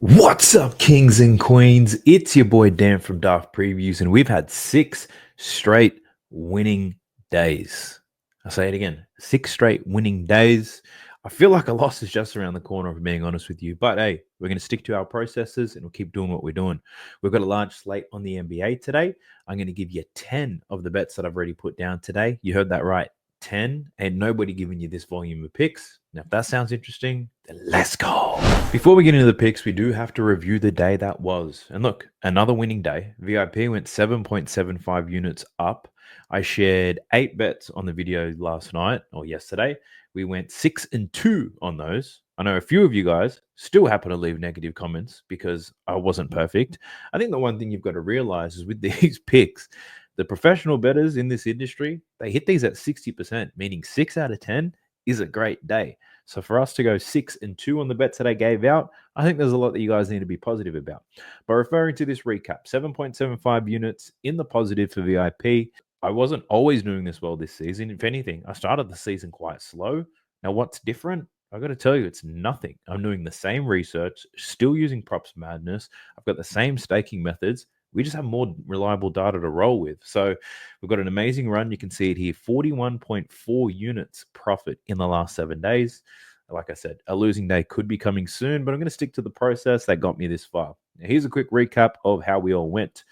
What's up, kings and queens? It's your boy Dan from Daft Previews, and we've had 6 straight winning days. I'll say it again, 6 straight winning days. I feel like a loss is just around the corner, if I'm being honest with you. But hey, we're going to stick to our processes and we'll keep doing what we're doing. We've got a large slate on the NBA today. I'm going to give you 10 of the bets that I've already put down today. You heard that right. 10, and nobody giving you this volume of picks. Now, if that sounds interesting, then let's go. Before we get into the picks, we do have to review the day that was. And look, another winning day. VIP went 7.75 units up. I shared 8 bets on the video last night or yesterday. We went 6 and 2 on those. I know a few of you guys still happen to leave negative comments because I wasn't perfect. I think the one thing you've got to realize is with these picks, the professional bettors in this industry, they hit these at 60%, meaning 6 out of 10 is a great day. So for us to go 6 and 2 on the bets that I gave out, I think there's a lot that you guys need to be positive about. But referring to this recap, 7.75 units in the positive for VIP. I wasn't always doing this well this season. If anything, I started the season quite slow. Now, what's different? I got to tell you, it's nothing. I'm doing the same research, still using props madness. I've got the same staking methods. We just have more reliable data to roll with. So we've got an amazing run. You can see it here, 41.4 units profit in the last 7 days. Like I said, a losing day could be coming soon, but I'm going to stick to the process that got me this far. Now, here's a quick recap of how we all went.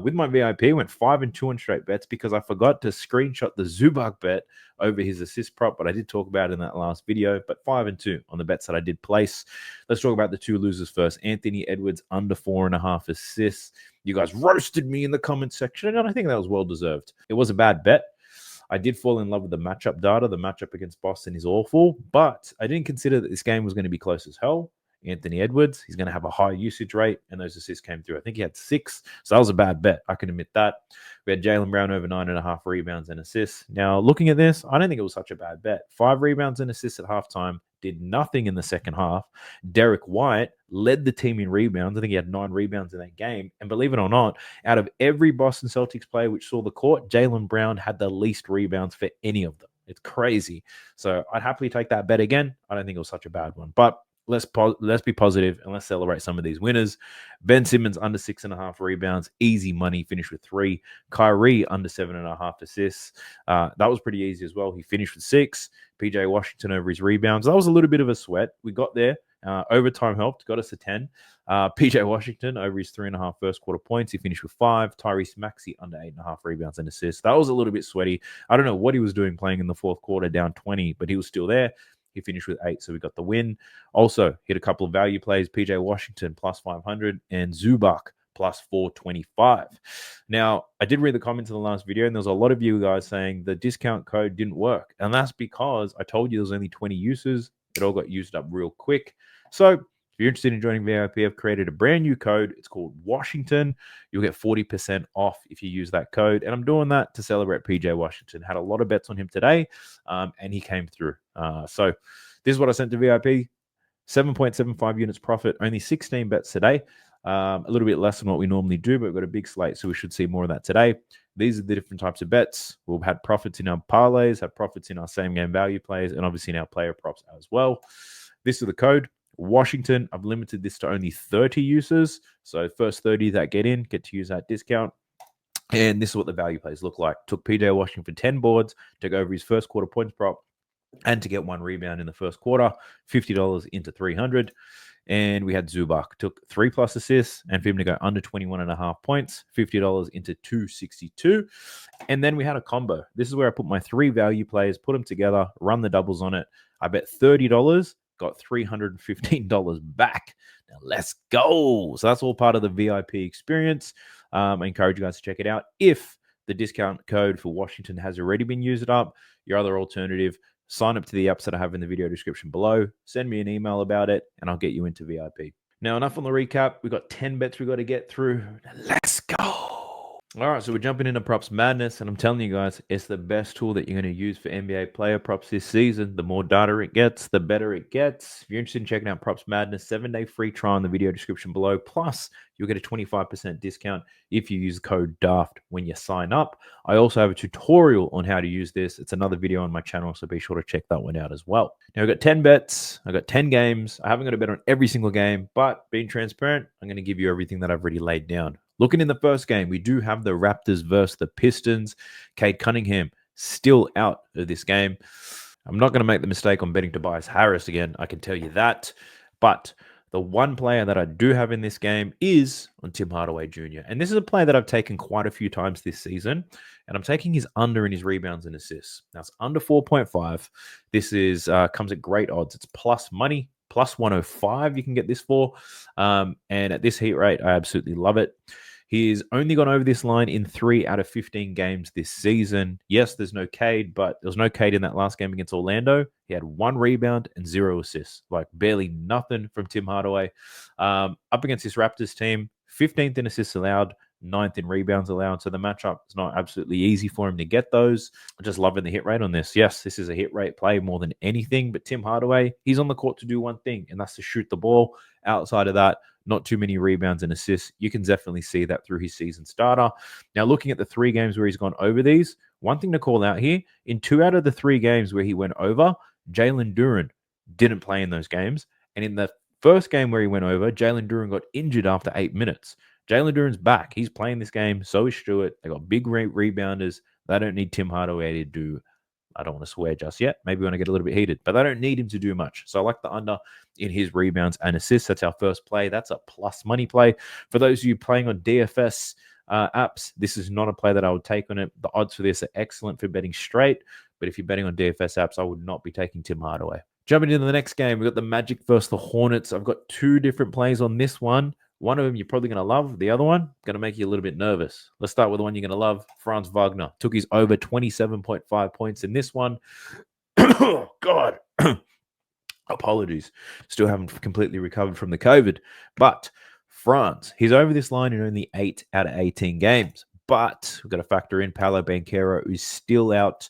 With my VIP, I went 5 and 2 on straight bets because I forgot to screenshot the Zubac bet over his assist prop, but I did talk about it in that last video. But 5 and 2 on the bets that I did place. Let's talk about the 2 losers first. Anthony Edwards under 4.5 assists. You guys roasted me in the comment section, and I think that was well deserved. It was a bad bet. I did fall in love with the matchup data. The matchup against Boston is awful, but I didn't consider that this game was going to be close as hell. Anthony Edwards, he's going to have a high usage rate, and those assists came through. I think he had 6, so that was a bad bet. I can admit that. We had Jaylen Brown over 9.5 rebounds and assists. Now, looking at this, I don't think it was such a bad bet. 5 rebounds and assists at halftime, did nothing in the second half. Derek White led the team in rebounds. I think he had 9 rebounds in that game. And believe it or not, out of every Boston Celtics player which saw the court, Jaylen Brown had the least rebounds for any of them. It's crazy. So I'd happily take that bet again. I don't think it was such a bad one. But let's be positive and let's celebrate some of these winners. Ben Simmons under 6.5 rebounds, easy money, finished with 3. Kyrie under 7.5 assists. That was pretty easy as well. He finished with 6. PJ Washington over his rebounds. That was a little bit of a sweat. We got there. Overtime helped, got us to 10. PJ Washington over his 3.5 first quarter points. He finished with 5. Tyrese Maxey under 8.5 rebounds and assists. That was a little bit sweaty. I don't know what he was doing playing in the fourth quarter down 20, but he was still there. He finished with 8, so we got the win. Also, hit a couple of value plays. PJ Washington plus 500 and Zubac plus 425. Now, I did read the comments in the last video, and there's a lot of you guys saying the discount code didn't work. And that's because I told you there's only 20 uses. It all got used up real quick. So if you're interested in joining VIP, I've created a brand new code. It's called Washington. You'll get 40% off if you use that code. And I'm doing that to celebrate PJ Washington. Had a lot of bets on him today, and he came through. So this is what I sent to VIP. 7.75 units profit, only 16 bets today. A little bit less than what we normally do, but we've got a big slate, so we should see more of that today. These are the different types of bets. We've had profits in our parlays, had profits in our same game value plays, and obviously in our player props as well. This is the code. Washington, I've limited this to only 30 users. So first 30 that get in get to use that discount. And this is what the value plays look like. Took PJ Washington for 10 boards to go over his first quarter points prop and to get 1 rebound in the first quarter, $50 into 300. And we had Zubac, took 3+ assists and for him to go under 21.5 points, $50 into 262. And then we had a combo. This is where I put my 3 value plays, put them together, run the doubles on it. I bet $30, got $315 back. Now let's go. So that's all part of the VIP experience. I encourage you guys to check it out. If the discount code for Washington has already been used up, your other alternative, sign up to the apps that I have in the video description below. Send me an email about it, and I'll get you into VIP. Now, enough on the recap. We've got 10 bets we've got to get through. Let's go. All right, so we're jumping into props madness, and I'm telling you guys, it's the best tool that you're going to use for NBA player props this season. The more data it gets, the better it gets. If you're interested in checking out props madness, 7-day free trial in the video description below. Plus, you'll get a 25% discount if you use code DAFT when you sign up. I also have a tutorial on how to use this. It's another video on my channel, so be sure to check that one out as well. Now, I've got 10 bets. I've got 10 games. I haven't got a bet on every single game, but being transparent, I'm going to give you everything that I've already laid down. Looking in the first game, we do have the Raptors versus the Pistons. Cade Cunningham still out of this game. I'm not going to make the mistake on betting Tobias Harris again, I can tell you that. But the one player that I do have in this game is on Tim Hardaway Jr. And this is a player that I've taken quite a few times this season. And I'm taking his under in his rebounds and assists. Now, it's under 4.5. This is comes at great odds. It's plus money, plus 105 you can get this for. And at this heat rate, I absolutely love it. He's only gone over this line in 3 out of 15 games this season. Yes, there's no Cade, but there was no Cade in that last game against Orlando. He had 1 rebound and 0 assists, like barely nothing from Tim Hardaway. Up against this Raptors team, 15th in assists allowed, 9th in rebounds allowed. So the matchup is not absolutely easy for him to get those. I'm just loving the hit rate on this. Yes, this is a hit rate play more than anything, but Tim Hardaway, he's on the court to do one thing, and that's to shoot the ball. Outside of that, not too many rebounds and assists. You can definitely see that through his season starter. Now, looking at the 3 games where he's gone over these, one thing to call out here, in 2 out of the 3 games where he went over, Jalen Duren didn't play in those games. And in the first game where he went over, Jalen Duren got injured after 8 minutes. Jalen Duren's back. He's playing this game. So is Stewart. They got big rebounders. They don't need Tim Hardaway to do, I don't want to swear just yet. Maybe when I get a little bit heated, but they don't need him to do much. So I like the under in his rebounds and assists. That's our first play. That's a plus money play. For those of you playing on DFS apps, this is not a play that I would take on it. The odds for this are excellent for betting straight, but if you're betting on DFS apps, I would not be taking Tim Hardaway. Jumping into the next game, we've got the Magic versus the Hornets. I've got 2 different plays on this one. One of them you're probably going to love. The other one going to make you a little bit nervous. Let's start with the one you're going to love. Franz Wagner took his over 27.5 points in this one. Oh, God. Apologies. Still haven't completely recovered from the COVID. But Franz, he's over this line in only 8 out of 18 games. But we've got to factor in Paolo Banchero, who's still out.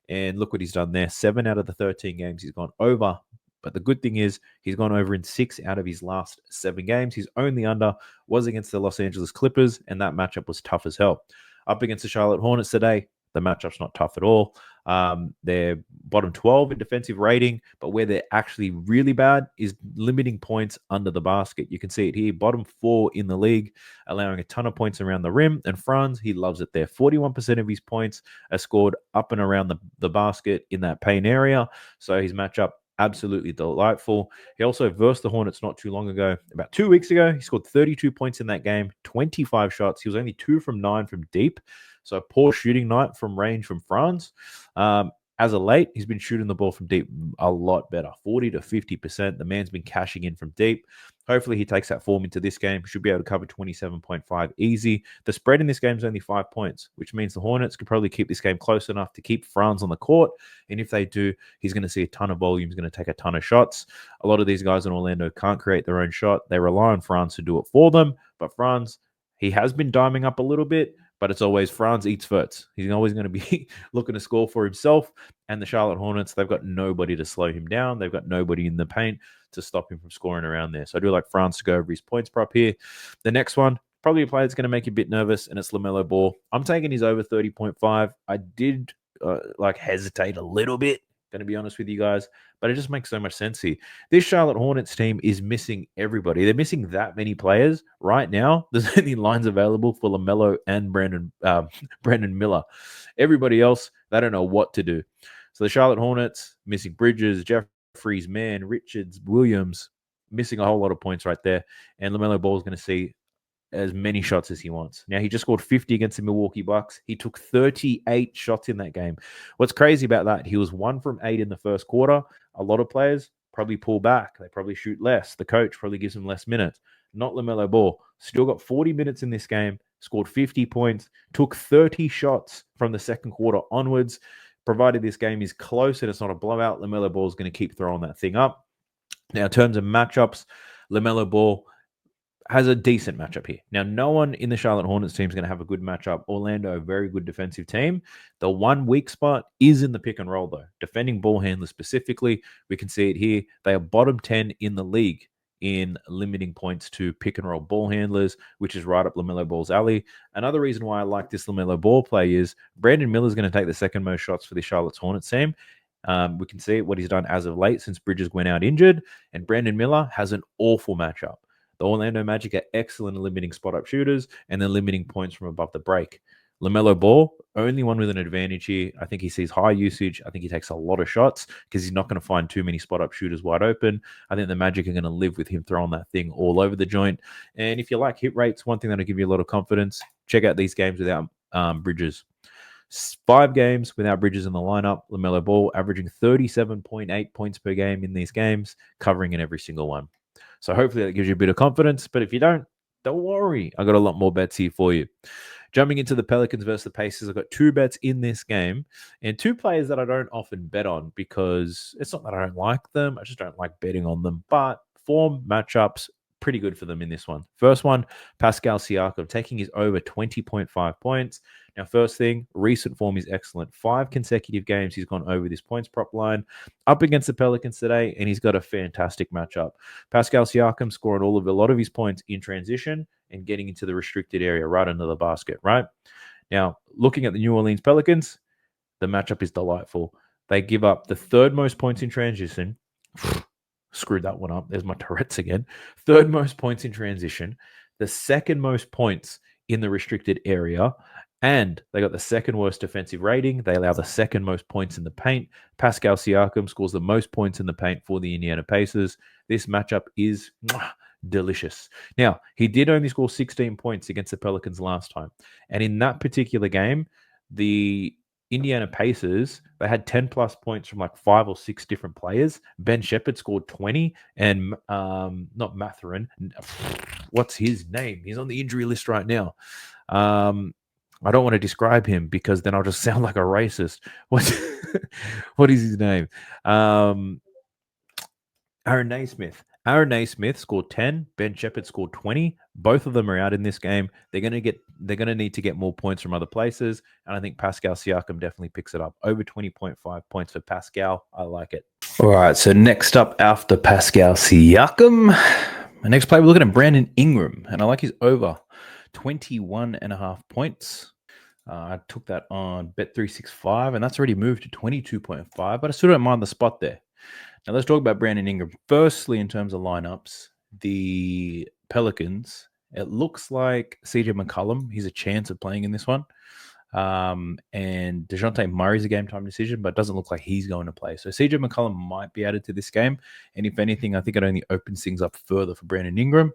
And look what he's done there. 7 out of the 13 games he's gone over. But the good thing is he's gone over in 6 out of his last 7 games. His only under was against the Los Angeles Clippers, and that matchup was tough as hell. Up against the Charlotte Hornets today, the matchup's not tough at all. They're bottom 12 in defensive rating, but where they're actually really bad is limiting points under the basket. You can see it here, bottom 4 in the league, allowing a ton of points around the rim. And Franz, he loves it there. 41% of his points are scored up and around the basket in that paint area. So his matchup, absolutely delightful. He also versed the Hornets not too long ago. About 2 weeks ago, he scored 32 points in that game, 25 shots. He was only 2 from 9 from deep. So a poor shooting night from range from Franz. As of late, he's been shooting the ball from deep a lot better, 40 to 50%. The man's been cashing in from deep. Hopefully he takes that form into this game. Should be able to cover 27.5 easy. The spread in this game is only 5 points, which means the Hornets could probably keep this game close enough to keep Franz on the court. And if they do, he's going to see a ton of volume. He's going to take a ton of shots. A lot of these guys in Orlando can't create their own shot. They rely on Franz to do it for them. But Franz, he has been diming up a little bit, but it's always Franz eats first. He's always going to be looking to score for himself. And the Charlotte Hornets, they've got nobody to slow him down. They've got nobody in the paint to stop him from scoring around there. So I do like Franz to go over his points prop here. The next one, probably a player that's going to make you a bit nervous, and it's LaMelo Ball. I'm taking his over 30.5. I did hesitate a little bit, going to be honest with you guys, but it just makes so much sense here. This Charlotte Hornets team is missing everybody. They're missing that many players right now. There's only lines available for LaMelo and Brandon Miller. Everybody else, they don't know what to do. So the Charlotte Hornets missing Bridges, Jeffries, Mann, Richards, Williams, missing a whole lot of points right there. And LaMelo Ball is going to see as many shots as he wants. Now, he just scored 50 against the Milwaukee Bucks. He took 38 shots in that game. What's crazy about that, he was 1 from 8 in the first quarter. A lot of players probably pull back. They probably shoot less. The coach probably gives him less minutes. Not LaMelo Ball. Still got 40 minutes in this game, scored 50 points, took 30 shots from the second quarter onwards. Provided this game is close and it's not a blowout, LaMelo Ball is going to keep throwing that thing up. Now, in terms of matchups, LaMelo Ball has a decent matchup here. Now, no one in the Charlotte Hornets team is going to have a good matchup. Orlando, a very good defensive team. The one weak spot is in the pick and roll, though. Defending ball handlers specifically, we can see it here. They are bottom 10 in the league in limiting points to pick and roll ball handlers, which is right up LaMelo Ball's alley. Another reason why I like this LaMelo Ball play is Brandon Miller is going to take the second most shots for the Charlotte Hornets team. We can see what he's done as of late since Bridges went out injured, and Brandon Miller has an awful matchup. The Orlando Magic are excellent at limiting spot-up shooters and then limiting points from above the break. LaMelo Ball, only one with an advantage here. I think he sees high usage. I think he takes a lot of shots because he's not going to find too many spot-up shooters wide open. I think the Magic are going to live with him throwing that thing all over the joint. And if you like hit rates, one thing that'll give you a lot of confidence, check out these games without Bridges. 5 games without Bridges in the lineup. LaMelo Ball averaging 37.8 points per game in these games, covering in every single one. So hopefully that gives you a bit of confidence. But if you don't worry. I got a lot more bets here for you. Jumping into the Pelicans versus the Pacers, I've got 2 bets in this game and 2 players that I don't often bet on because it's not that I don't like them. I just don't like betting on them. But form matchups, pretty good for them in this one. First one, Pascal Siakam taking his over 20.5 points. Now, first thing, recent form is excellent. 5 consecutive games he's gone over this points prop line up against the Pelicans today, and he's got a fantastic matchup. Pascal Siakam scoring a lot of his points in transition and getting into the restricted area right under the basket, right? Now, looking at the New Orleans Pelicans, the matchup is delightful. They give up the 3rd most points in transition. Screwed that one up. There's my Tourette's again. 3rd most points in transition, the 2nd most points in the restricted area, and they got the 2nd worst defensive rating. They allow the 2nd most points in the paint. Pascal Siakam scores the most points in the paint for the Indiana Pacers. This matchup is delicious. Now, he did only score 16 points against the Pelicans last time. And in that particular game, the Indiana Pacers, they had 10 plus points from like 5 or 6 different players. Ben Shepherd scored 20 and not Matherin. What's his name? He's on the injury list right now. I don't want to describe him because then I'll just sound like a racist. What is his name? Aaron Naismith. Aaron Naismith scored 10. Ben Shepherd scored 20. Both of them are out in this game. They're going to need to get more points from other places, and I think Pascal Siakam definitely picks it up. Over 20.5 points for Pascal. I like it. All right, so next up after Pascal Siakam, my next player, we're looking at Brandon Ingram, and I like his over 21.5 points. I took that on Bet365, and that's already moved to 22.5, but I still don't mind the spot there. Now, let's talk about Brandon Ingram. Firstly, in terms of lineups, the Pelicans, it looks like CJ McCollum, he's a chance of playing in this one. And DeJounte Murray's a game-time decision, but it doesn't look like he's going to play. So CJ McCollum might be added to this game. And if anything, I think it only opens things up further for Brandon Ingram.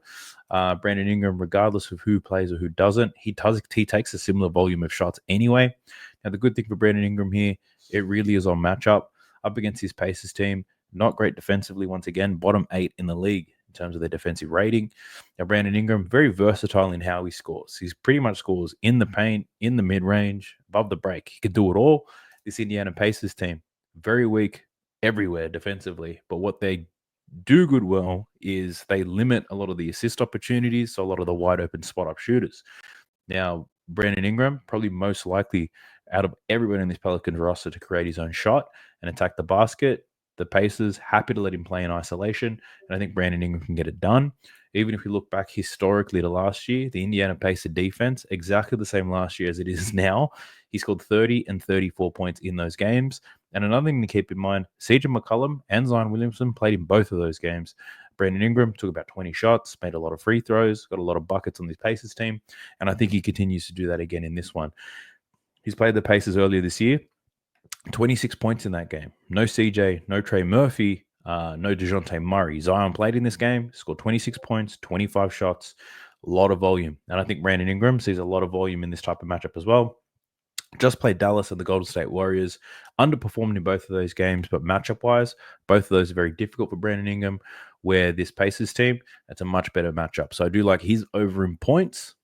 Brandon Ingram, regardless of who plays or who doesn't, he takes a similar volume of shots anyway. Now, the good thing for Brandon Ingram here, it really is on matchup. Up against his Pacers team, not great defensively once again, bottom 8 in the league in terms of their defensive rating. Now, Brandon Ingram, very versatile in how he scores. He pretty much scores in the paint, in the mid-range, above the break. He can do it all. This Indiana Pacers team, very weak everywhere defensively. But what they do good well is they limit a lot of the assist opportunities, so a lot of the wide-open spot-up shooters. Now, Brandon Ingram, probably most likely out of everyone in this Pelicans roster to create his own shot and attack the basket. The Pacers happy to let him play in isolation, and I think Brandon Ingram can get it done. Even if we look back historically to last year, the Indiana Pacer defense, exactly the same last year as it is now. He scored 30 and 34 points in those games. And another thing to keep in mind, CJ McCollum and Zion Williamson played in both of those games. Brandon Ingram took about 20 shots, made a lot of free throws, got a lot of buckets on this Pacers team, and I think he continues to do that again in this one. He's played the Pacers earlier this year. 26 points in that game. No CJ, no Trey Murphy, no DeJounte Murray. Zion played in this game, scored 26 points, 25 shots, a lot of volume. And I think Brandon Ingram sees a lot of volume in this type of matchup as well. Just played Dallas and the Golden State Warriors. Underperformed in both of those games, but matchup-wise, both of those are very difficult for Brandon Ingram, where this Pacers team, that's a much better matchup. So I do like his over in points.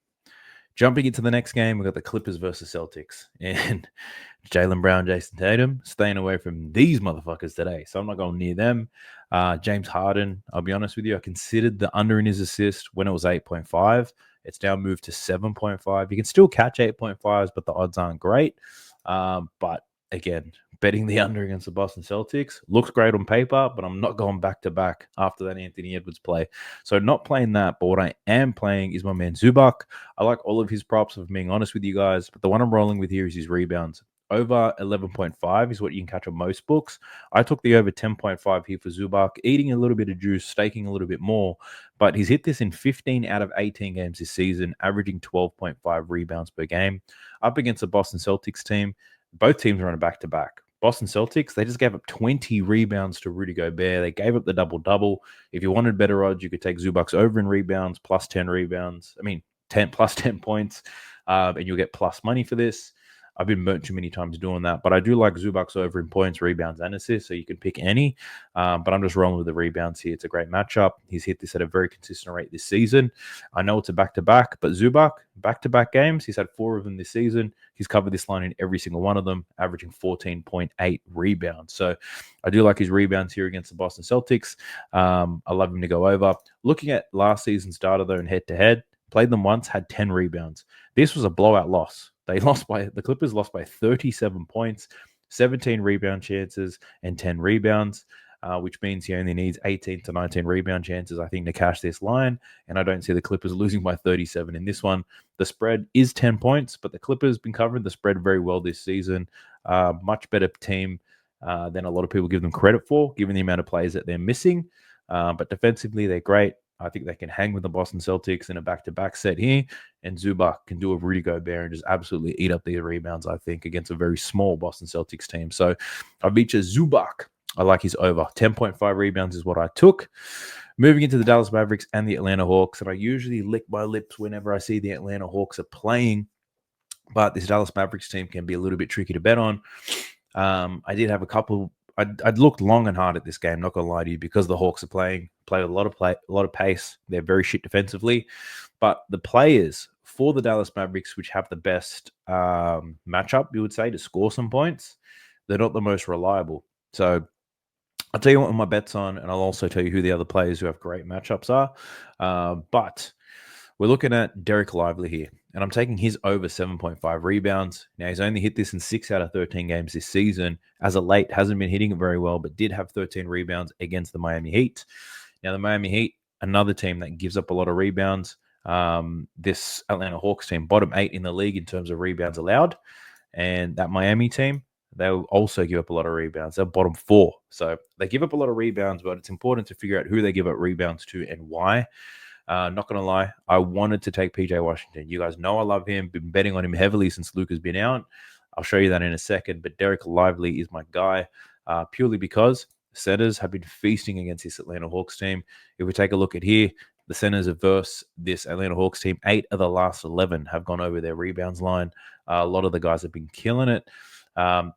Jumping into the next game, we've got the Clippers versus Celtics. And Jaylen Brown, Jason Tatum, staying away from these motherfuckers today. So I'm not going near them. James Harden, I'll be honest with you, I considered the under in his assist when it was 8.5. It's now moved to 7.5. You can still catch 8.5s, but the odds aren't great. But again, betting the under against the Boston Celtics looks great on paper, but I'm not going back to back after that Anthony Edwards play. So not playing that, but what I am playing is my man Zubac. I like all of his props, if I'm being honest with you guys, but the one I'm rolling with here is his rebounds. Over 11.5 is what you can catch on most books. I took the over 10.5 here for Zubac, eating a little bit of juice, staking a little bit more, but he's hit this in 15 out of 18 games this season, averaging 12.5 rebounds per game. Up against the Boston Celtics team, both teams are on a back-to-back. Boston Celtics, they just gave up 20 rebounds to Rudy Gobert. They gave up the double-double. If you wanted better odds, you could take Zubac's over in rebounds, plus 10 rebounds. 10 plus 10 points, and you'll get plus money for this. I've been burnt too many times doing that, but I do like Zubac's over in points, rebounds, and assists, so you can pick any. But I'm just rolling with the rebounds here. It's a great matchup. He's hit this at a very consistent rate this season. I know it's a back-to-back, but Zubac, back-to-back games, he's had 4 of them this season. He's covered this line in every single one of them, averaging 14.8 rebounds. So I do like his rebounds here against the Boston Celtics. I love him to go over. Looking at last season's data, though, in head-to-head, played them once, had 10 rebounds. This was a blowout loss. The Clippers lost by 37 points, 17 rebound chances, and 10 rebounds, which means he only needs 18 to 19 rebound chances, I think, to cash this line. And I don't see the Clippers losing by 37 in this one. The spread is 10 points, but the Clippers been covering the spread very well this season. Much better team than a lot of people give them credit for, given the amount of players that they're missing. But defensively, they're great. I think they can hang with the Boston Celtics in a back-to-back set here, and Zubac can do a Rudy Gobert and just absolutely eat up these rebounds, I think, against a very small Boston Celtics team. So I feature Zubac. I like his over. 10.5 rebounds is what I took. Moving into the Dallas Mavericks and the Atlanta Hawks, and I usually lick my lips whenever I see the Atlanta Hawks are playing, but this Dallas Mavericks team can be a little bit tricky to bet on. I did have a couple. I'd looked long and hard at this game, not gonna lie to you, because the Hawks are play with a lot of pace. They're very shit defensively, but the players for the Dallas Mavericks, which have the best matchup, you would say, to score some points, they're not the most reliable. So I'll tell you what my bet's on, and I'll also tell you who the other players who have great matchups are. But we're looking at Derek Lively here, and I'm taking his over 7.5 rebounds. Now, he's only hit this in 6 out of 13 games this season. As of late, hasn't been hitting it very well, but did have 13 rebounds against the Miami Heat. Now, the Miami Heat, another team that gives up a lot of rebounds. This Atlanta Hawks team, bottom 8 in the league in terms of rebounds allowed. And that Miami team, they'll also give up a lot of rebounds. They're bottom 4. So they give up a lot of rebounds, but it's important to figure out who they give up rebounds to and why. Not going to lie, I wanted to take PJ Washington. You guys know I love him. Been betting on him heavily since Luke has been out. I'll show you that in a second. But Derek Lively is my guy purely because centers have been feasting against this Atlanta Hawks team. If we take a look at here, the centers versus this Atlanta Hawks team, 8 of the last 11 have gone over their rebounds line. A lot of the guys have been killing it.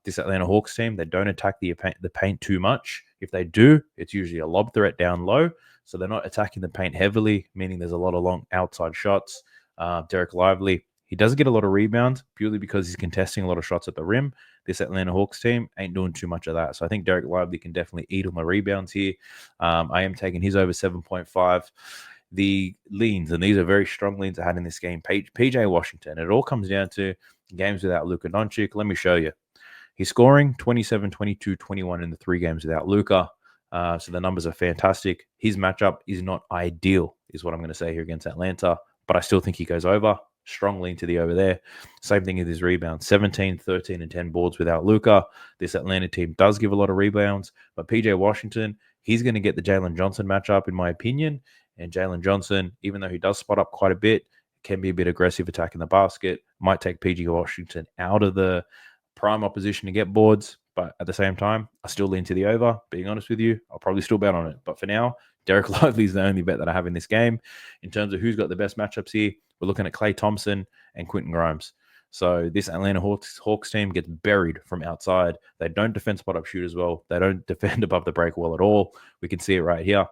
This Atlanta Hawks team, they don't attack the paint too much. If they do, it's usually a lob threat down low. So they're not attacking the paint heavily, meaning there's a lot of long outside shots. Derek Lively, he doesn't get a lot of rebounds purely because he's contesting a lot of shots at the rim. This Atlanta Hawks team ain't doing too much of that. So I think Derek Lively can definitely eat on my rebounds here. I am taking his over 7.5. The leans, and these are very strong leans I had in this game, PJ Washington. It all comes down to games without Luka Doncic. Let me show you. He's scoring 27, 22, 21 in the 3 games without Luka. So the numbers are fantastic. His matchup is not ideal, is what I'm going to say here against Atlanta, but I still think he goes over. Strong lean to the over there. Same thing with his rebounds. 17, 13, and 10 boards without Luka. This Atlanta team does give a lot of rebounds, but PJ Washington, he's going to get the Jalen Johnson matchup, in my opinion. And Jalen Johnson, even though he does spot up quite a bit, can be a bit aggressive attacking the basket. Might take PJ Washington out of the prime opposition to get boards, but at the same time, I still lean to the over. Being honest with you, I'll probably still bet on it. But for now, Derek Lively is the only bet that I have in this game. In terms of who's got the best matchups here, we're looking at Klay Thompson and Quentin Grimes. So this Atlanta Hawks team gets buried from outside. They don't defend spot-up shooters well. They don't defend above the break well at all. We can see it right here.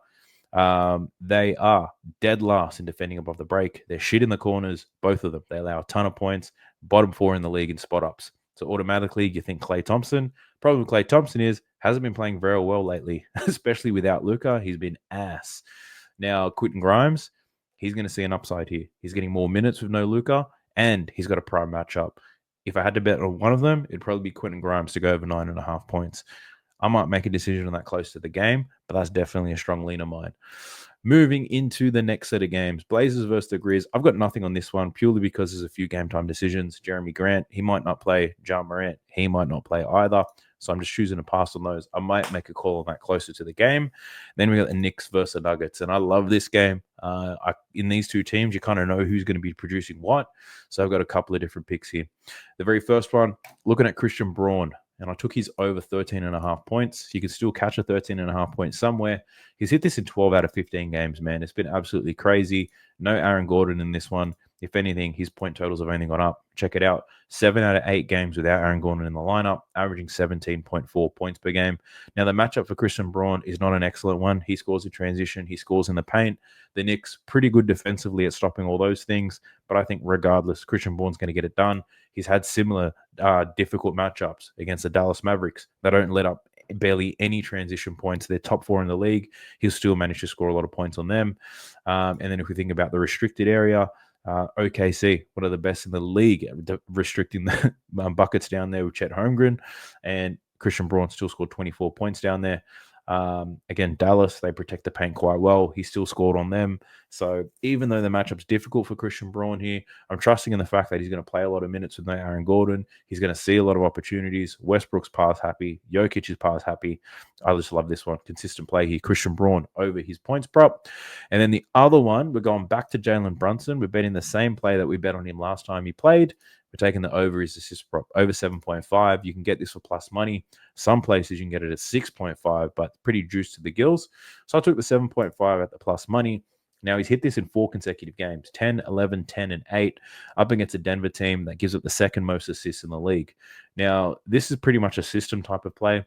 They are dead last in defending above the break. They're shit in the corners, both of them. They allow a ton of points, bottom 4 in the league in spot ups. So automatically you think Klay Thompson. Problem with Klay Thompson is hasn't been playing very well lately, especially without Luka. He's been ass. Now, Quentin Grimes, he's going to see an upside here. He's getting more minutes with no Luka, and he's got a prime matchup. If I had to bet on one of them, it'd probably be Quentin Grimes to go over 9.5 points. I might make a decision on that close to the game, but that's definitely a strong lean of mine. Moving into the next set of games, Blazers versus the Grizz. I've got nothing on this one purely because there's a few game time decisions. Jeremy Grant, he might not play. Ja Morant, he might not play either. So I'm just choosing to pass on those. I might make a call on that closer to the game. Then we got the Knicks versus the Nuggets, and I love this game. In these two teams, you kind of know who's going to be producing what. So I've got a couple of different picks here. The very first one, looking at Christian Braun, and I took his over 13.5 points. You can still catch a 13.5 point somewhere. He's hit this in 12 out of 15 games, man. It's been absolutely crazy. No Aaron Gordon in this one. If anything, his point totals have only gone up. Check it out. 7 out of 8 games without Aaron Gordon in the lineup, averaging 17.4 points per game. Now, the matchup for Christian Braun is not an excellent one. He scores in transition. He scores in the paint. The Knicks, pretty good defensively at stopping all those things. But I think regardless, Christian Braun's going to get it done. He's had similar difficult matchups against the Dallas Mavericks. They don't let up barely any transition points. They're top 4 in the league. He'll still manage to score a lot of points on them. And then if we think about the restricted area, OKC, one of the best in the league, restricting the buckets down there with Chet Holmgren, and Christian Braun still scored 24 points down there. Again, Dallas, they protect the paint quite well. He still scored on them. So even though the matchup's difficult for Christian Braun here, I'm trusting in the fact that he's going to play a lot of minutes with no Aaron Gordon. He's going to see a lot of opportunities. Westbrook's pass happy. Jokic is pass happy. I just love this one. Consistent play here. Christian Braun over his points prop. And then the other one, we're going back to Jalen Brunson. We're betting the same play that we bet on him last time he played. We're taking the over his assist prop, over 7.5. You can get this for plus money. Some places you can get it at 6.5, but pretty juiced to the gills. So I took the 7.5 at the plus money. Now he's hit this in 4 consecutive games, 10, 11, 10, and 8, up against a Denver team that gives up the second most assists in the league. Now, this is pretty much a system type of play.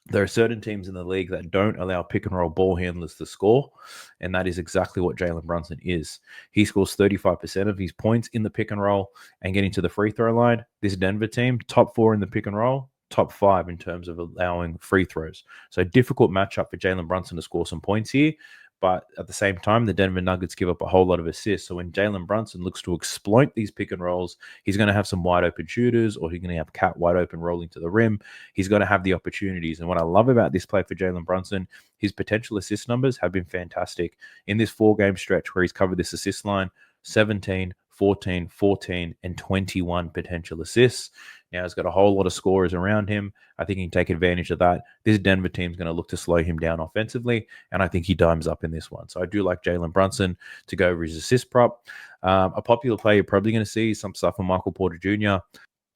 There are certain teams in the league that don't allow pick and roll ball handlers to score, and that is exactly what Jalen Brunson is. He scores 35% of his points in the pick and roll and getting to the free throw line. This Denver team, top 4 in the pick and roll, top 5 in terms of allowing free throws. So difficult matchup for Jalen Brunson to score some points here. But at the same time, the Denver Nuggets give up a whole lot of assists. So when Jalen Brunson looks to exploit these pick and rolls, he's going to have some wide open shooters, or he's going to have Cat wide open rolling to the rim. He's going to have the opportunities. And what I love about this play for Jalen Brunson, his potential assist numbers have been fantastic. In this 4-game stretch where he's covered this assist line, 17, 14, 14, and 21 potential assists. Now he's got a whole lot of scorers around him. I think he can take advantage of that. This Denver team's going to look to slow him down offensively, and I think he dimes up in this one. So I do like Jalen Brunson to go over his assist prop. A popular play you're probably going to see some stuff from Michael Porter Jr.,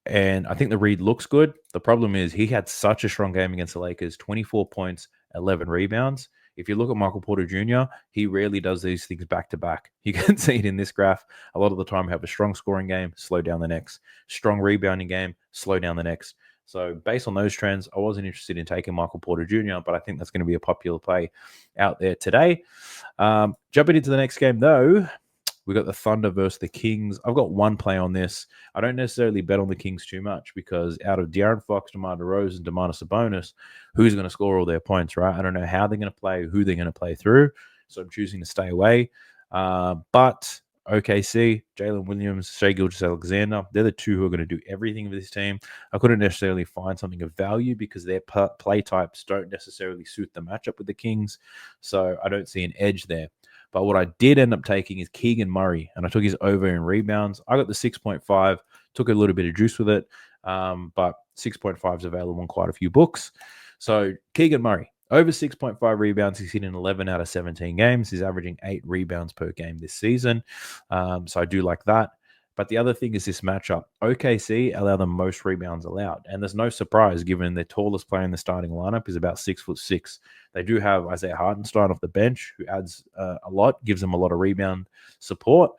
and I think the read looks good. The problem is he had such a strong game against the Lakers, 24 points, 11 rebounds. If you look at Michael Porter Jr., he rarely does these things back to back. You can see it in this graph. A lot of the time, have a strong scoring game, slow down the next. Strong rebounding game, slow down the next. So based on those trends, I wasn't interested in taking Michael Porter Jr., but I think that's going to be a popular play out there today. Jumping into the next game, though, we got the Thunder versus the Kings. I've got one play on this. I don't necessarily bet on the Kings too much because out of De'Aaron Fox, DeMar DeRozan, Domantas Sabonis, who's going to score all their points, right? I don't know how they're going to play, who they're going to play through. So I'm choosing to stay away. But OKC, Jalen Williams, Shai Gilgeous-Alexander, they're the two who are going to do everything for this team. I couldn't necessarily find something of value because their play types don't necessarily suit the matchup with the Kings. So I don't see an edge there. But what I did end up taking is Keegan Murray, and I took his over in rebounds. I got the 6.5, took a little bit of juice with it, but 6.5 is available in quite a few books. So Keegan Murray, over 6.5 rebounds. He's hitting 11 out of 17 games. He's averaging 8 rebounds per game this season. So I do like that. But the other thing is this matchup. OKC allow the most rebounds allowed. And there's no surprise given their tallest player in the starting lineup is about 6'6". They do have Isaiah Hartenstein off the bench, who adds a lot, gives them a lot of rebound support.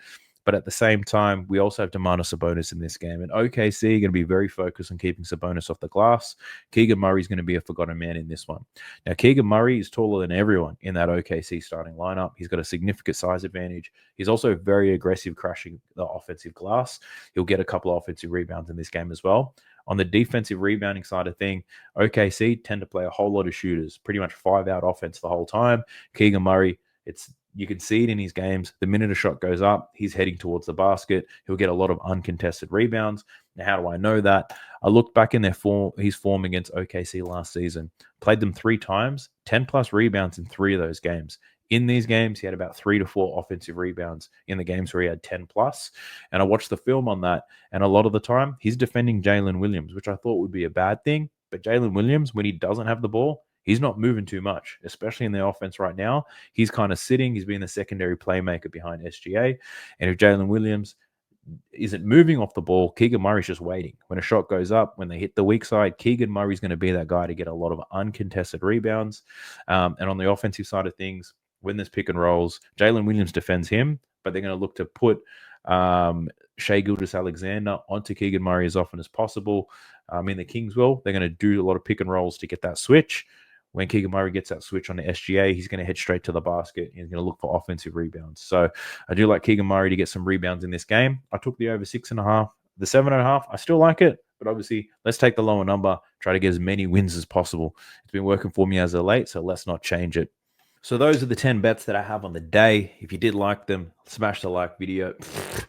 But at the same time, we also have Demonis Sabonis in this game. And OKC are going to be very focused on keeping Sabonis off the glass. Keegan Murray is going to be a forgotten man in this one. Now, Keegan Murray is taller than everyone in that OKC starting lineup. He's got a significant size advantage. He's also very aggressive crashing the offensive glass. He'll get a couple of offensive rebounds in this game as well. On the defensive rebounding side of thing, OKC tend to play a whole lot of shooters, pretty much 5-out offense the whole time. Keegan Murray, you can see it in his games. The minute a shot goes up, he's heading towards the basket. He'll get a lot of uncontested rebounds. Now, how do I know that? I looked back in his form against OKC last season. Played them 3 times, 10-plus rebounds in 3 of those games. In these games, he had about 3 to 4 offensive rebounds in the games where he had 10-plus. And I watched the film on that, and a lot of the time, he's defending Jalen Williams, which I thought would be a bad thing. But Jalen Williams, when he doesn't have the ball, he's not moving too much, especially in the offense right now. He's kind of sitting. He's being the secondary playmaker behind SGA. And if Jalen Williams isn't moving off the ball, Keegan Murray's just waiting. When a shot goes up, when they hit the weak side, Keegan Murray's going to be that guy to get a lot of uncontested rebounds. And on the offensive side of things, when there's pick and rolls, Jalen Williams defends him, but they're going to look to put Shai Gilgeous-Alexander onto Keegan Murray as often as possible. The Kings will. They're going to do a lot of pick and rolls to get that switch. When Keegan Murray gets that switch on the SGA, he's going to head straight to the basket. He's going to look for offensive rebounds. So I do like Keegan Murray to get some rebounds in this game. I took the over 6.5. The 7.5, I still like it. But obviously, let's take the lower number, try to get as many wins as possible. It's been working for me as of late, so let's not change it. So those are the 10 bets that I have on the day. If you did like them, smash the like video.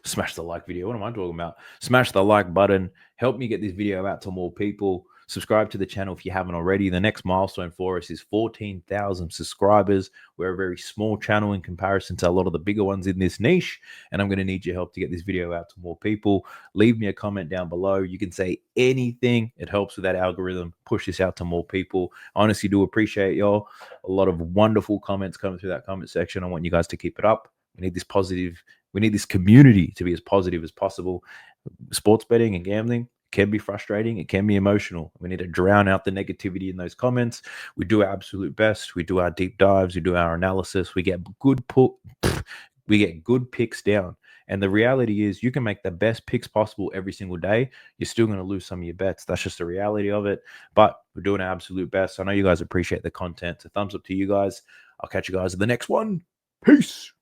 Smash the like video. What am I talking about? Smash the like button. Help me get this video out to more people. Subscribe to the channel if you haven't already. The next milestone for us is 14,000 subscribers. We're a very small channel in comparison to a lot of the bigger ones in this niche, and I'm going to need your help to get this video out to more people. Leave me a comment down below. You can say anything. It helps with that algorithm. Push this out to more people. I honestly do appreciate y'all. A lot of wonderful comments coming through that comment section. I want you guys to keep it up. We need this community to be as positive as possible. Sports betting and gambling can be frustrating. It can be emotional. We need to drown out the negativity in those comments. We do our absolute best. We do our deep dives. We do our analysis. We get good picks down. And the reality is you can make the best picks possible every single day. You're still going to lose some of your bets. That's just the reality of it. But we're doing our absolute best. I know you guys appreciate the content. So thumbs up to you guys. I'll catch you guys in the next one. Peace.